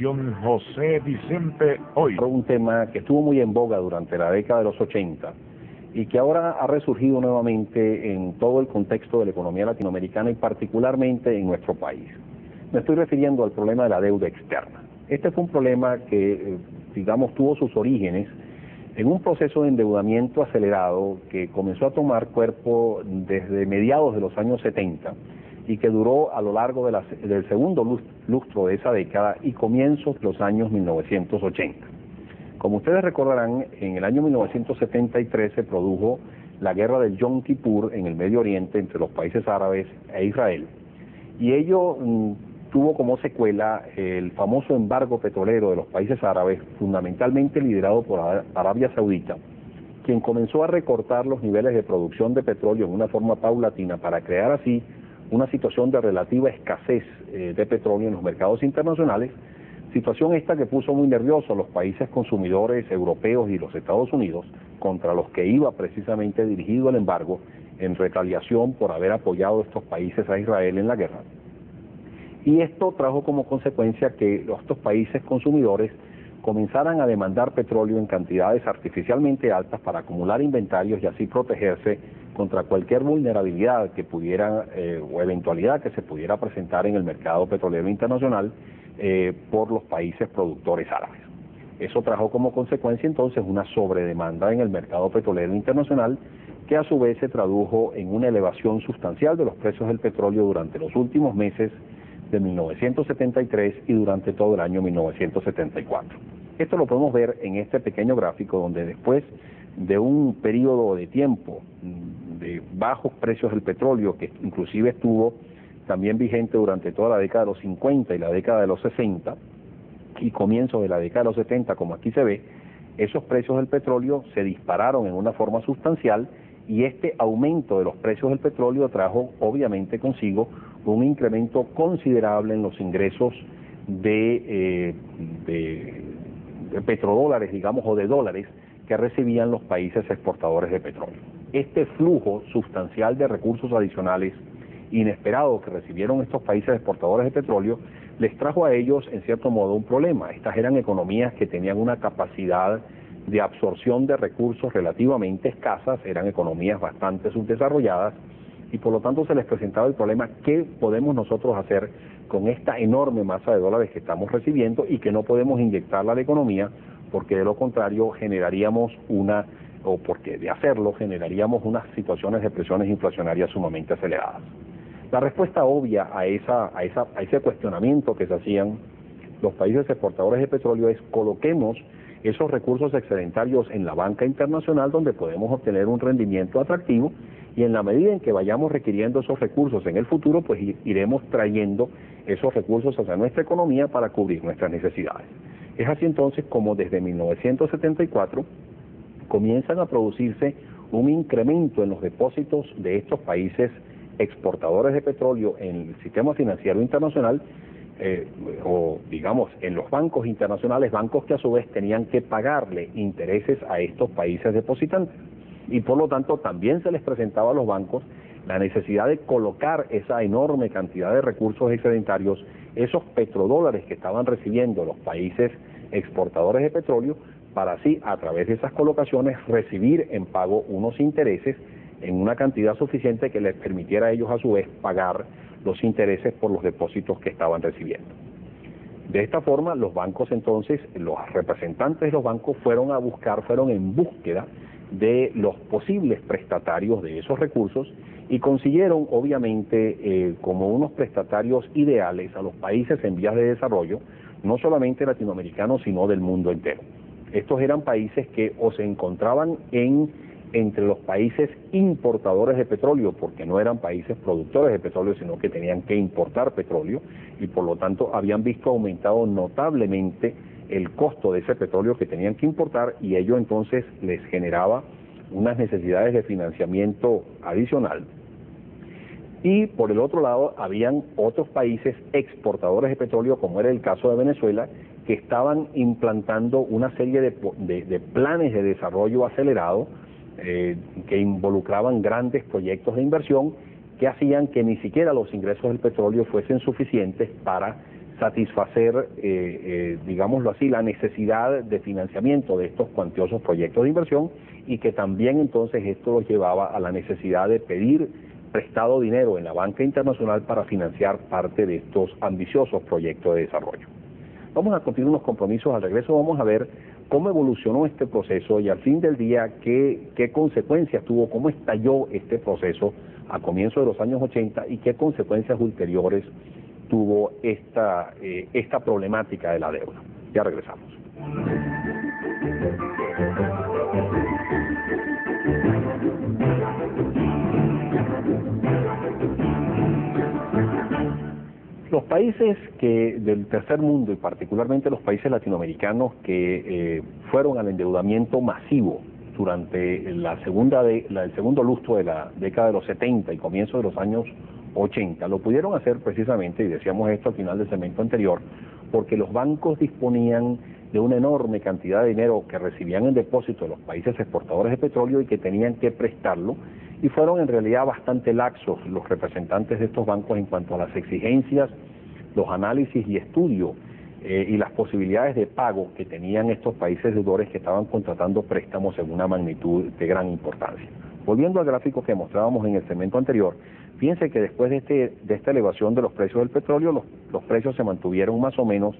edición José Vicente Hoy. Un tema que estuvo muy en boga durante la década de los 80 y que ahora ha resurgido nuevamente en todo el contexto de la economía latinoamericana y particularmente en nuestro país. Me estoy refiriendo al problema de la deuda externa. Este fue un problema que, digamos, tuvo sus orígenes en un proceso de endeudamiento acelerado que comenzó a tomar cuerpo desde mediados de los años 70 y que duró a lo largo del segundo lustro de esa década y comienzos de los años 1980. Como ustedes recordarán, en el año 1973 se produjo la guerra del Yom Kippur en el Medio Oriente entre los países árabes e Israel, y ello tuvo como secuela el famoso embargo petrolero de los países árabes, fundamentalmente liderado por Arabia Saudita, quien comenzó a recortar los niveles de producción de petróleo en una forma paulatina para crear así una situación de relativa escasez de petróleo en los mercados internacionales, situación esta que puso muy nerviosos a los países consumidores europeos y los Estados Unidos, contra los que iba precisamente dirigido el embargo en retaliación por haber apoyado a estos países a Israel en la guerra. Y esto trajo como consecuencia que estos países consumidores comenzaran a demandar petróleo en cantidades artificialmente altas para acumular inventarios y así protegerse contra cualquier vulnerabilidad que pudiera o eventualidad que se pudiera presentar en el mercado petrolero internacional por los países productores árabes. Eso trajo como consecuencia entonces una sobredemanda en el mercado petrolero internacional, que a su vez se tradujo en una elevación sustancial de los precios del petróleo durante los últimos meses de 1973 y durante todo el año 1974. Esto lo podemos ver en este pequeño gráfico, donde después de un periodo de tiempo de bajos precios del petróleo, que inclusive estuvo también vigente durante toda la década de los 50 y la década de los 60 y comienzo de la década de los 70, como aquí se ve, esos precios del petróleo se dispararon en una forma sustancial, y este aumento de los precios del petróleo trajo obviamente consigo un incremento considerable en los ingresos de petrodólares, digamos, o de dólares que recibían los países exportadores de petróleo. Este flujo sustancial de recursos adicionales inesperados que recibieron estos países exportadores de petróleo les trajo a ellos en cierto modo un problema. Estas eran economías que tenían una capacidad de absorción de recursos relativamente escasas, eran economías bastante subdesarrolladas, y por lo tanto se les presentaba el problema: ¿qué podemos nosotros hacer con esta enorme masa de dólares que estamos recibiendo y que no podemos inyectarla a la economía, porque de lo contrario generaríamos porque de hacerlo generaríamos unas situaciones de presiones inflacionarias sumamente aceleradas? La respuesta obvia a ese cuestionamiento que se hacían los países exportadores de petróleo es: coloquemos esos recursos excedentarios en la banca internacional, donde podemos obtener un rendimiento atractivo, y en la medida en que vayamos requiriendo esos recursos en el futuro, pues iremos trayendo esos recursos hacia nuestra economía para cubrir nuestras necesidades. Es así entonces como desde 1974 comienzan a producirse un incremento en los depósitos de estos países exportadores de petróleo en el sistema financiero internacional, o digamos en los bancos internacionales, bancos que a su vez tenían que pagarle intereses a estos países depositantes, y por lo tanto también se les presentaba a los bancos la necesidad de colocar esa enorme cantidad de recursos excedentarios, esos petrodólares que estaban recibiendo los países exportadores de petróleo, para así, a través de esas colocaciones, recibir en pago unos intereses en una cantidad suficiente que les permitiera a ellos a su vez pagar los intereses por los depósitos que estaban recibiendo. De esta forma, los bancos entonces, los representantes de los bancos fueron en búsqueda de los posibles prestatarios de esos recursos, y consiguieron obviamente como unos prestatarios ideales a los países en vías de desarrollo, no solamente latinoamericanos sino del mundo entero. Estos eran países que o se encontraban entre los países importadores de petróleo, porque no eran países productores de petróleo, sino que tenían que importar petróleo, y por lo tanto habían visto aumentado notablemente el costo de ese petróleo que tenían que importar, y ello entonces les generaba unas necesidades de financiamiento adicional. Y por el otro lado habían otros países exportadores de petróleo, como era el caso de Venezuela, que estaban implantando una serie de planes de desarrollo acelerado que involucraban grandes proyectos de inversión que hacían que ni siquiera los ingresos del petróleo fuesen suficientes para satisfacer, digámoslo así, la necesidad de financiamiento de estos cuantiosos proyectos de inversión, y que también entonces esto los llevaba a la necesidad de pedir prestado dinero en la banca internacional para financiar parte de estos ambiciosos proyectos de desarrollo. Vamos a cumplir unos compromisos. Al regreso vamos a ver cómo evolucionó este proceso y al fin del día qué consecuencias tuvo, cómo estalló este proceso a comienzos de los años 80 y qué consecuencias ulteriores tuvo esta problemática de la deuda. Ya regresamos. Los países del tercer mundo y particularmente los países latinoamericanos que fueron al endeudamiento masivo durante el segundo lustro de la década de los 70 y comienzo de los años 80, lo pudieron hacer precisamente, y decíamos esto al final del segmento anterior, porque los bancos disponían de una enorme cantidad de dinero que recibían en depósito de los países exportadores de petróleo y que tenían que prestarlo, y fueron en realidad bastante laxos los representantes de estos bancos en cuanto a las exigencias, los análisis y estudio y las posibilidades de pago que tenían estos países deudores que estaban contratando préstamos en una magnitud de gran importancia. Volviendo al gráfico que mostrábamos en el segmento anterior, fíjense que después de esta elevación de los precios del petróleo, los precios se mantuvieron más o menos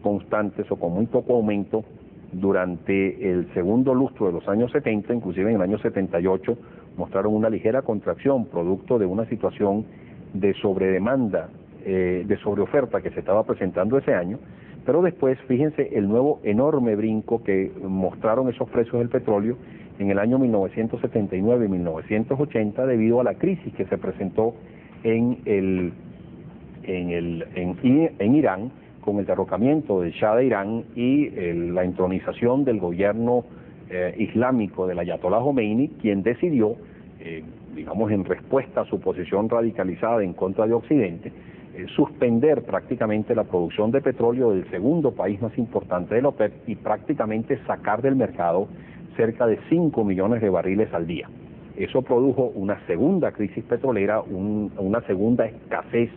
constantes o con muy poco aumento durante el segundo lustro de los años 70, inclusive en el año 78 mostraron una ligera contracción producto de una situación de sobredemanda, de sobreoferta que se estaba presentando ese año, pero después fíjense el nuevo enorme brinco que mostraron esos precios del petróleo en el año 1979 y 1980 debido a la crisis que se presentó en Irán con el derrocamiento del Shah de Irán y la entronización del gobierno islámico del Ayatollah Khomeini, quien decidió, digamos en respuesta a su posición radicalizada en contra de Occidente, suspender prácticamente la producción de petróleo del segundo país más importante de la OPEP y prácticamente sacar del mercado cerca de 5 millones de barriles al día. Eso produjo una segunda crisis petrolera, una segunda escasez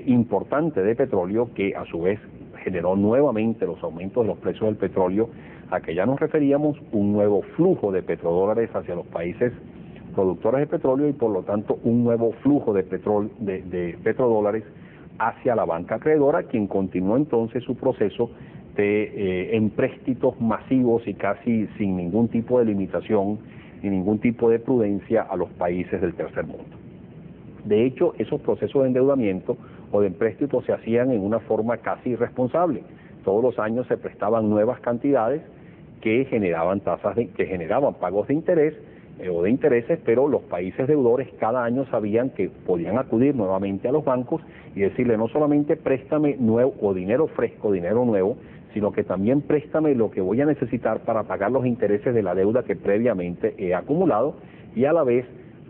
importante de petróleo que a su vez generó nuevamente los aumentos de los precios del petróleo, a que ya nos referíamos, un nuevo flujo de petrodólares hacia los países productores de petróleo y por lo tanto un nuevo flujo de petrodólares hacia la banca acreedora, quien continuó entonces su proceso de empréstitos masivos y casi sin ningún tipo de limitación ni ningún tipo de prudencia a los países del tercer mundo. De hecho, esos procesos de endeudamiento o de empréstitos se hacían en una forma casi irresponsable. Todos los años se prestaban nuevas cantidades que generaban pagos de interés o de intereses, pero los países deudores cada año sabían que podían acudir nuevamente a los bancos y decirle no solamente préstame nuevo o dinero fresco, dinero nuevo, sino que también préstame lo que voy a necesitar para pagar los intereses de la deuda que previamente he acumulado y a la vez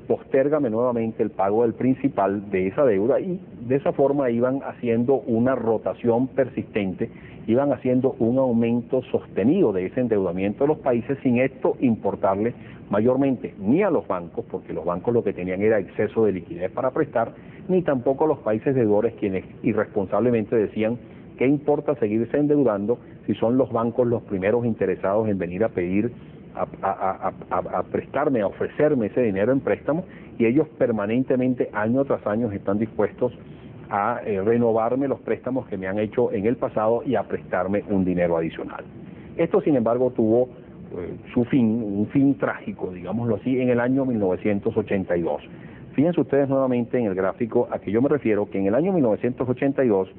postérgame nuevamente el pago del principal de esa deuda, y de esa forma iban haciendo una rotación persistente, iban haciendo un aumento sostenido de ese endeudamiento de los países sin esto importarle mayormente ni a los bancos, porque los bancos lo que tenían era exceso de liquidez para prestar, ni tampoco a los países deudores, quienes irresponsablemente decían ¿qué importa seguirse endeudando si son los bancos los primeros interesados en venir a pedir, a prestarme, a ofrecerme ese dinero en préstamo? Y ellos permanentemente, año tras año, están dispuestos a renovarme los préstamos que me han hecho en el pasado y a prestarme un dinero adicional. Esto, sin embargo, tuvo su fin, un fin trágico, digámoslo así, en el año 1982. Fíjense ustedes nuevamente en el gráfico a que yo me refiero, que en el año 1982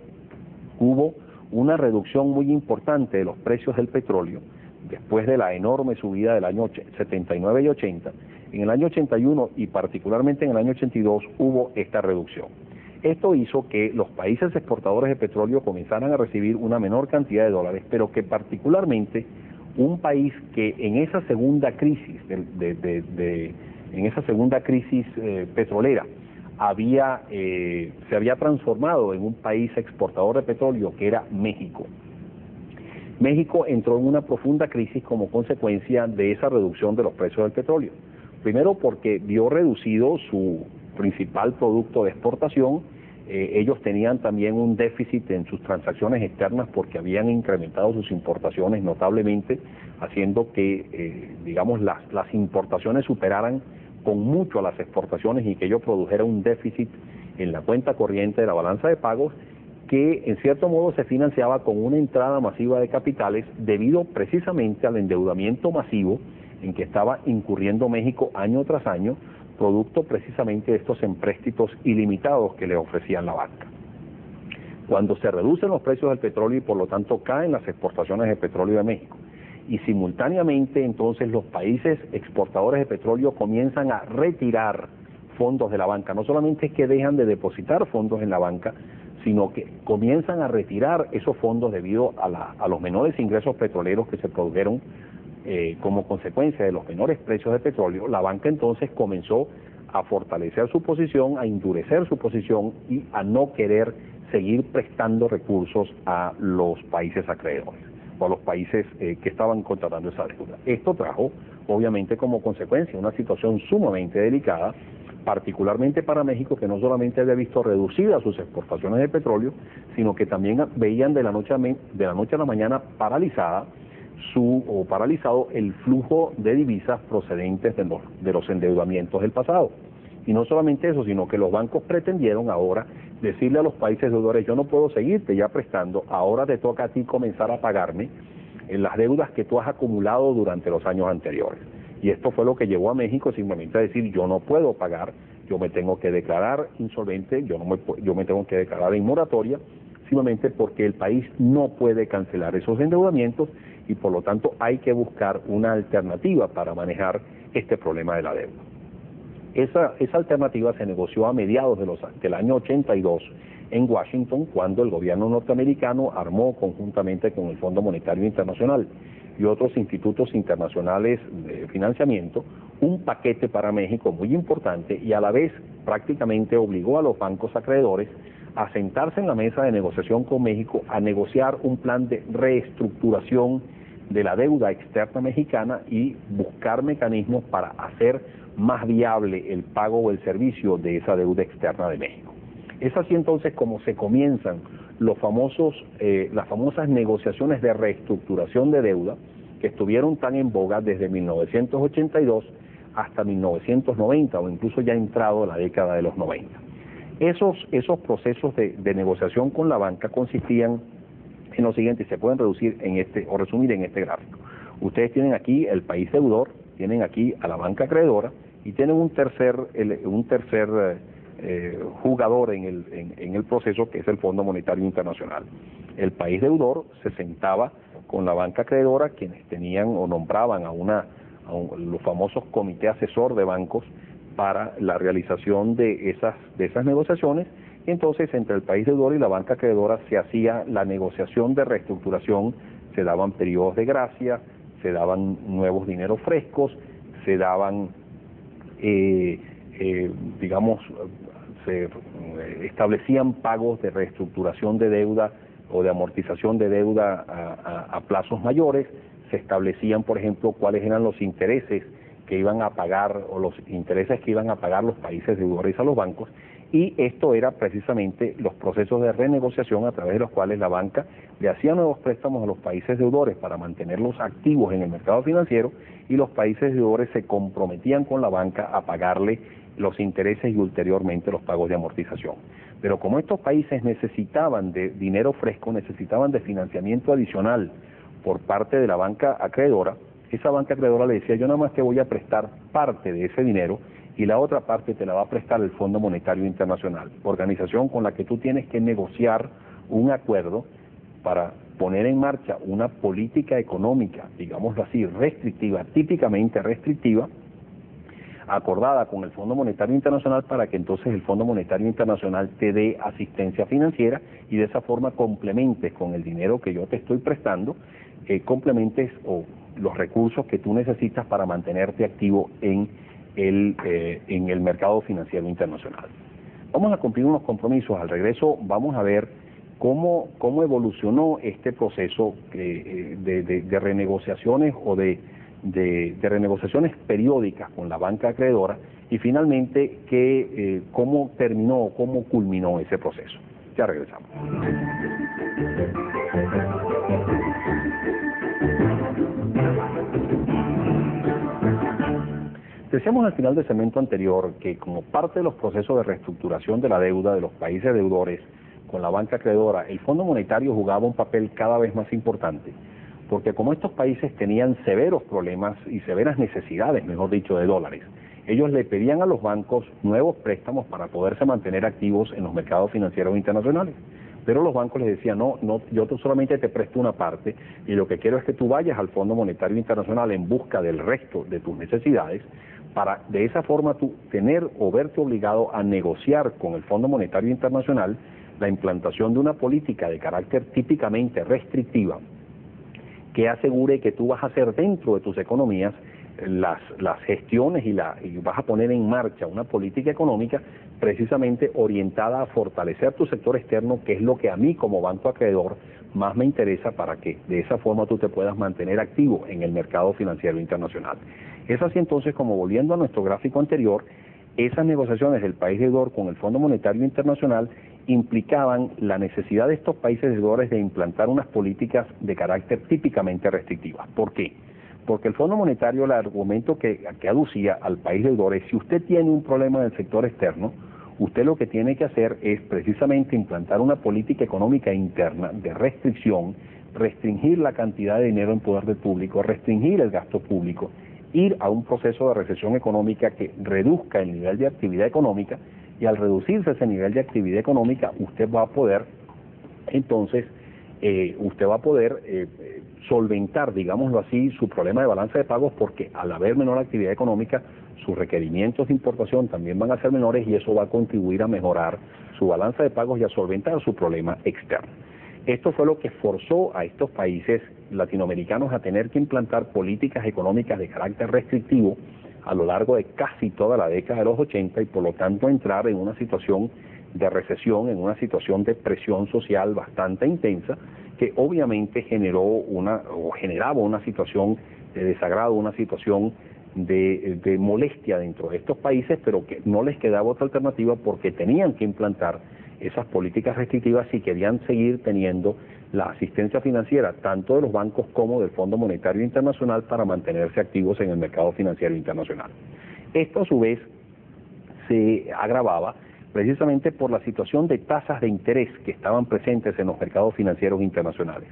hubo una reducción muy importante de los precios del petróleo después de la enorme subida del año 79 y 80. En el año 81 y particularmente en el año 82 hubo esta reducción. Esto hizo que los países exportadores de petróleo comenzaran a recibir una menor cantidad de dólares, pero que particularmente un país que en esa segunda crisis petrolera se había transformado en un país exportador de petróleo, que era México. México entró en una profunda crisis como consecuencia de esa reducción de los precios del petróleo. Primero porque vio reducido su principal producto de exportación, Ellos tenían también un déficit en sus transacciones externas porque habían incrementado sus importaciones notablemente, haciendo que, digamos, las importaciones superaran con mucho a las exportaciones y que ello produjera un déficit en la cuenta corriente de la balanza de pagos que en cierto modo se financiaba con una entrada masiva de capitales debido precisamente al endeudamiento masivo en que estaba incurriendo México año tras año, producto precisamente de estos empréstitos ilimitados que le ofrecían la banca. Cuando se reducen los precios del petróleo y por lo tanto caen las exportaciones de petróleo de México, y simultáneamente entonces los países exportadores de petróleo comienzan a retirar fondos de la banca, no solamente es que dejan de depositar fondos en la banca, sino que comienzan a retirar esos fondos debido a los menores ingresos petroleros que se produjeron como consecuencia de los menores precios de petróleo. La banca entonces comenzó a fortalecer su posición, a endurecer su posición y a no querer seguir prestando recursos a los países acreedores o a los países que estaban contratando esa deuda. Esto trajo, obviamente, como consecuencia una situación sumamente delicada, particularmente para México, que no solamente había visto reducidas sus exportaciones de petróleo, sino que también veían de la noche a la mañana paralizado el flujo de divisas procedentes de los endeudamientos del pasado. Y no solamente eso, sino que los bancos pretendieron ahora decirle a los países deudores: yo no puedo seguirte ya prestando, ahora te toca a ti comenzar a pagarme en las deudas que tú has acumulado durante los años anteriores. Y esto fue lo que llevó a México simplemente a decir: yo no puedo pagar, yo me tengo que declarar insolvente, yo me tengo que declarar en moratoria, simplemente porque el país no puede cancelar esos endeudamientos y por lo tanto hay que buscar una alternativa para manejar este problema de la deuda. Esa alternativa se negoció a mediados del año 82 en Washington, cuando el gobierno norteamericano armó conjuntamente con el Fondo Monetario Internacional y otros institutos internacionales de financiamiento un paquete para México muy importante, y a la vez prácticamente obligó a los bancos acreedores a sentarse en la mesa de negociación con México a negociar un plan de reestructuración de la deuda externa mexicana y buscar mecanismos para hacer más viable el pago o el servicio de esa deuda externa de México. Es así entonces como se comienzan las famosas negociaciones de reestructuración de deuda que estuvieron tan en boga desde 1982 hasta 1990 o incluso ya entrado la década de los 90. Esos procesos de negociación con la banca consistían en lo siguiente, y se pueden resumir en este gráfico. Ustedes tienen aquí el país deudor, tienen aquí a la banca acreedora y tienen un tercer jugador en el proceso, que es el Fondo Monetario Internacional. El país deudor se sentaba con la banca acreedora, quienes tenían o nombraban a los famosos comités asesor de bancos para la realización de esas negociaciones. Y entonces entre el país deudor y la banca acreedora se hacía la negociación de reestructuración, se daban periodos de gracia, se daban nuevos dineros frescos, se daban se establecían pagos de reestructuración de deuda o de amortización de deuda a plazos mayores, se establecían, por ejemplo, cuáles eran los intereses que iban a pagar o los intereses que iban a pagar los países deudores a los bancos, y esto era precisamente los procesos de renegociación a través de los cuales la banca le hacía nuevos préstamos a los países deudores para mantenerlos activos en el mercado financiero, y los países deudores se comprometían con la banca a pagarle los intereses y ulteriormente los pagos de amortización. Pero como estos países necesitaban de dinero fresco, necesitaban de financiamiento adicional por parte de la banca acreedora, esa banca acreedora le decía: yo nada más te voy a prestar parte de ese dinero y la otra parte te la va a prestar el Fondo Monetario Internacional, organización con la que tú tienes que negociar un acuerdo para poner en marcha una política económica, digámoslo así, restrictiva, típicamente restrictiva, acordada con el Fondo Monetario Internacional, para que entonces el Fondo Monetario Internacional te dé asistencia financiera y de esa forma complementes con el dinero que yo te estoy prestando, complementes los recursos que tú necesitas para mantenerte activo en el mercado financiero internacional. Vamos a cumplir unos compromisos. Al regreso vamos a ver cómo evolucionó este proceso de renegociaciones o de de renegociaciones periódicas con la banca acreedora y finalmente cómo terminó, cómo culminó ese proceso. Ya regresamos. Decíamos al final del segmento anterior que como parte de los procesos de reestructuración de la deuda de los países deudores con la banca acreedora, el Fondo Monetario jugaba un papel cada vez más importante, porque como estos países tenían severos problemas y severas necesidades, mejor dicho, de dólares, ellos le pedían a los bancos nuevos préstamos para poderse mantener activos en los mercados financieros internacionales. Pero los bancos les decían, no, yo solamente te presto una parte y lo que quiero es que tú vayas al Fondo Monetario Internacional en busca del resto de tus necesidades para de esa forma tú tener o verte obligado a negociar con el Fondo Monetario Internacional la implantación de una política de carácter típicamente restrictiva que asegure que tú vas a hacer dentro de tus economías las gestiones y vas a poner en marcha una política económica precisamente orientada a fortalecer tu sector externo, que es lo que a mí como banco acreedor más me interesa para que de esa forma tú te puedas mantener activo en el mercado financiero internacional. Es así entonces como, volviendo a nuestro gráfico anterior, esas negociaciones del país deudor con el Fondo Monetario Internacional implicaban la necesidad de estos países deudores de implantar unas políticas de carácter típicamente restrictivas. ¿Por qué? Porque el Fondo Monetario, el argumento que aducía al país deudor es: si usted tiene un problema del sector externo, usted lo que tiene que hacer es precisamente implantar una política económica interna de restricción, restringir la cantidad de dinero en poder del público, restringir el gasto público, ir a un proceso de recesión económica que reduzca el nivel de actividad económica, y al reducirse ese nivel de actividad económica, usted va a poder entonces solventar, digámoslo así, su problema de balanza de pagos, porque al haber menor actividad económica, sus requerimientos de importación también van a ser menores y eso va a contribuir a mejorar su balanza de pagos y a solventar su problema externo. Esto fue lo que forzó a estos países latinoamericanos a tener que implantar políticas económicas de carácter restrictivo a lo largo de casi toda la década de los 80 y por lo tanto entrar en una situación de recesión, en una situación de presión social bastante intensa, que obviamente generaba una situación de desagrado, una situación de molestia dentro de estos países, pero que no les quedaba otra alternativa porque tenían que implantar esas políticas restrictivas si querían seguir teniendo la asistencia financiera tanto de los bancos como del Fondo Monetario Internacional para mantenerse activos en el mercado financiero internacional. Esto a su vez se agravaba precisamente por la situación de tasas de interés que estaban presentes en los mercados financieros internacionales.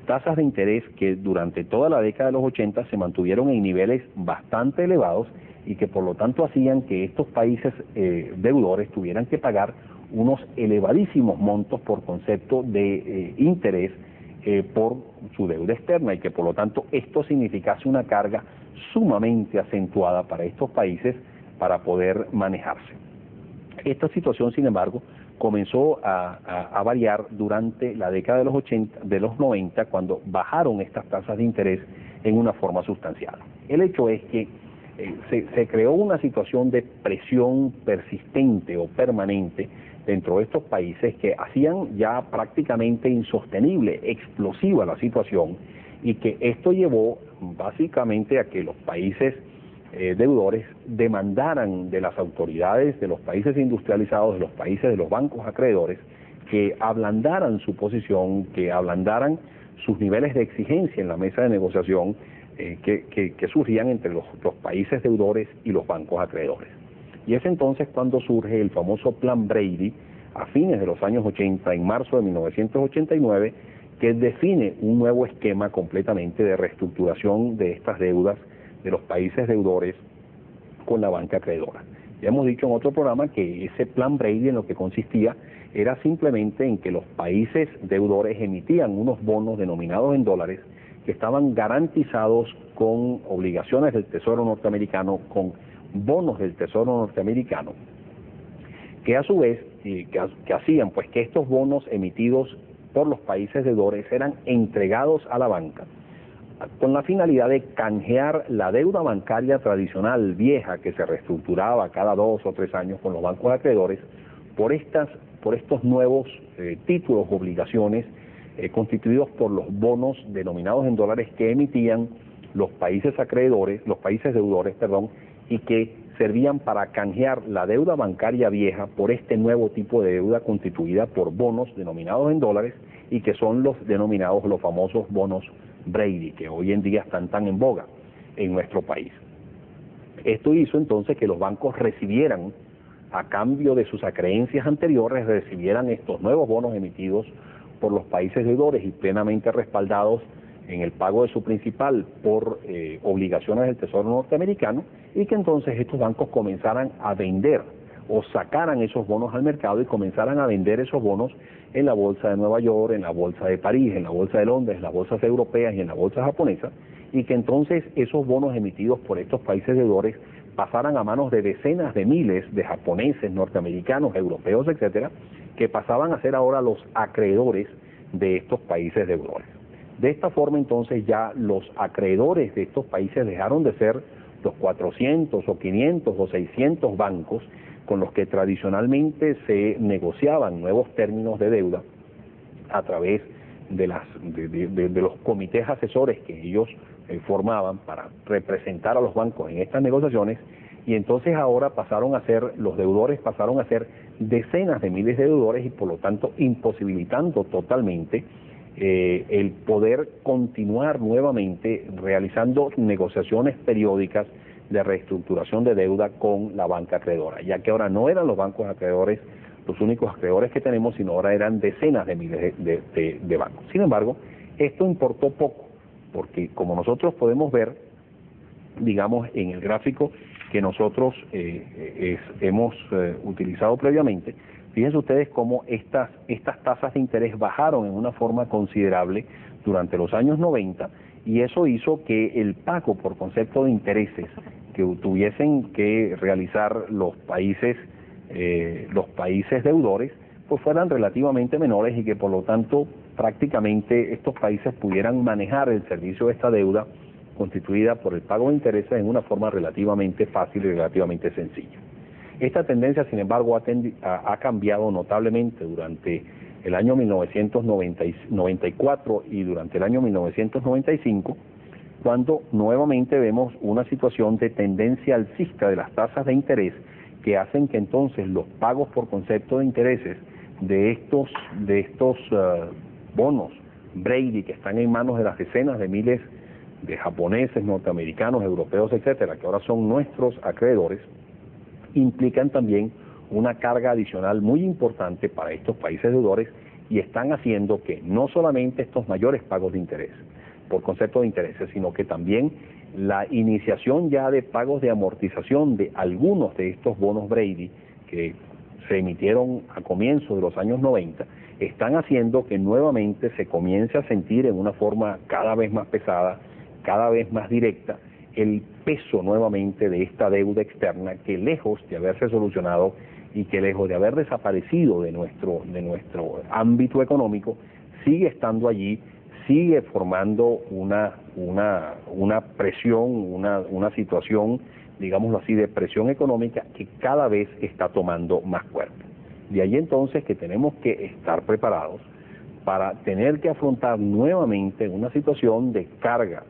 Tasas de interés que durante toda la década de los 80 se mantuvieron en niveles bastante elevados y que por lo tanto hacían que estos países deudores tuvieran que pagar unos elevadísimos montos por concepto de interés por su deuda externa, y que por lo tanto esto significase una carga sumamente acentuada para estos países para poder manejarse. Esta situación, sin embargo, comenzó a variar durante la década de los 90, cuando bajaron estas tasas de interés en una forma sustancial. El hecho es que se creó una situación de presión persistente o permanente dentro de estos países que hacían ya prácticamente insostenible, explosiva la situación, y que esto llevó básicamente a que los países deudores demandaran de las autoridades de los países industrializados, de los países de los bancos acreedores, que ablandaran su posición, que ablandaran sus niveles de exigencia en la mesa de negociación que surgían entre los países deudores y los bancos acreedores. Y es entonces cuando surge el famoso Plan Brady, a fines de los años 80, en marzo de 1989, que define un nuevo esquema completamente de reestructuración de estas deudas de los países deudores con la banca acreedora. Ya hemos dicho en otro programa que ese Plan Brady en lo que consistía era simplemente en que los países deudores emitían unos bonos denominados en dólares que estaban garantizados con obligaciones del Tesoro norteamericano, con bonos del Tesoro norteamericano, que a su vez que hacían pues que estos bonos emitidos por los países deudores eran entregados a la banca con la finalidad de canjear la deuda bancaria tradicional vieja que se reestructuraba cada 2 o 3 años con los bancos acreedores por estos nuevos títulos o obligaciones constituidos por los bonos denominados en dólares que emitían los países acreedores, los países deudores, perdón, y que servían para canjear la deuda bancaria vieja por este nuevo tipo de deuda constituida por bonos denominados en dólares y que son los denominados los famosos bonos Brady, que hoy en día están tan en boga en nuestro país. Esto hizo entonces que los bancos recibieran, a cambio de sus acreencias anteriores, recibieran estos nuevos bonos emitidos por los países deudores y plenamente respaldados en el pago de su principal por obligaciones del Tesoro norteamericano, y que entonces estos bancos comenzaran a vender o sacaran esos bonos al mercado y comenzaran a vender esos bonos en la bolsa de Nueva York, en la bolsa de París, en la bolsa de Londres, en las bolsas europeas y en la bolsa japonesa, y que entonces esos bonos emitidos por estos países deudores pasaran a manos de decenas de miles de japoneses, norteamericanos, europeos, etcétera, que pasaban a ser ahora los acreedores de estos países deudores. De esta forma entonces ya los acreedores de estos países dejaron de ser los 400 o 500 o 600 bancos con los que tradicionalmente se negociaban nuevos términos de deuda a través de los comités asesores que ellos formaban para representar a los bancos en estas negociaciones, y entonces ahora pasaron a ser, los deudores pasaron a ser decenas de miles de deudores y por lo tanto imposibilitando totalmente el poder continuar nuevamente realizando negociaciones periódicas de reestructuración de deuda con la banca acreedora, ya que ahora no eran los bancos acreedores los únicos acreedores que tenemos, sino ahora eran decenas de miles de bancos. Sin embargo, esto importó poco, porque como nosotros podemos ver, digamos, en el gráfico que nosotros hemos utilizado previamente, fíjense ustedes cómo estas tasas de interés bajaron en una forma considerable durante los años 90, y eso hizo que el pago por concepto de intereses que tuviesen que realizar los países deudores pues fueran relativamente menores, y que por lo tanto prácticamente estos países pudieran manejar el servicio de esta deuda constituida por el pago de intereses en una forma relativamente fácil y relativamente sencilla. Esta tendencia, sin embargo, ha cambiado notablemente durante el año 1994 y durante el año 1995, cuando nuevamente vemos una situación de tendencia alcista de las tasas de interés que hacen que entonces los pagos por concepto de intereses de estos bonos Brady, que están en manos de las decenas de miles de japoneses, norteamericanos, europeos, etcétera, que ahora son nuestros acreedores, implican también una carga adicional muy importante para estos países deudores, y están haciendo que no solamente estos mayores pagos de interés por concepto de intereses, sino que también la iniciación ya de pagos de amortización de algunos de estos bonos Brady que se emitieron a comienzos de los años 90, están haciendo que nuevamente se comience a sentir en una forma cada vez más pesada, cada vez más directa, el peso nuevamente de esta deuda externa que, lejos de haberse solucionado y que lejos de haber desaparecido de nuestro ámbito económico, sigue estando allí, sigue formando una presión, una situación, digámoslo así, de presión económica que cada vez está tomando más cuerpo. De ahí entonces que tenemos que estar preparados para tener que afrontar nuevamente una situación de carga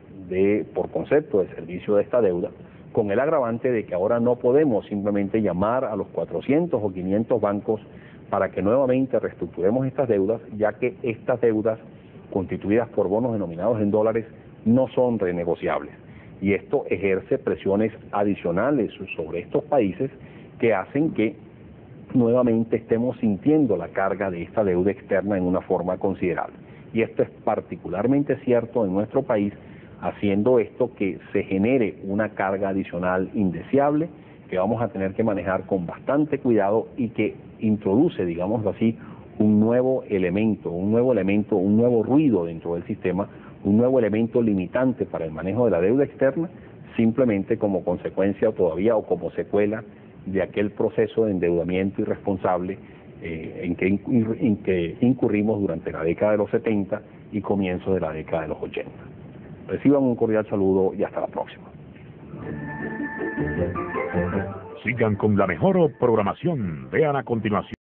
por concepto de servicio de esta deuda, con el agravante de que ahora no podemos simplemente llamar a los 400 o 500 bancos para que nuevamente reestructuremos estas deudas, ya que estas deudas constituidas por bonos denominados en dólares no son renegociables, y esto ejerce presiones adicionales sobre estos países que hacen que nuevamente estemos sintiendo la carga de esta deuda externa en una forma considerable. Y esto es particularmente cierto en nuestro país, haciendo esto que se genere una carga adicional indeseable que vamos a tener que manejar con bastante cuidado, y que introduce, digámoslo así, un nuevo elemento, un nuevo ruido dentro del sistema, un nuevo elemento limitante para el manejo de la deuda externa, simplemente como consecuencia todavía o como secuela de aquel proceso de endeudamiento irresponsable en que incurrimos durante la década de los 70 y comienzos de la década de los 80. Reciban un cordial saludo y hasta la próxima. Sigan con la mejor programación. Vean a continuación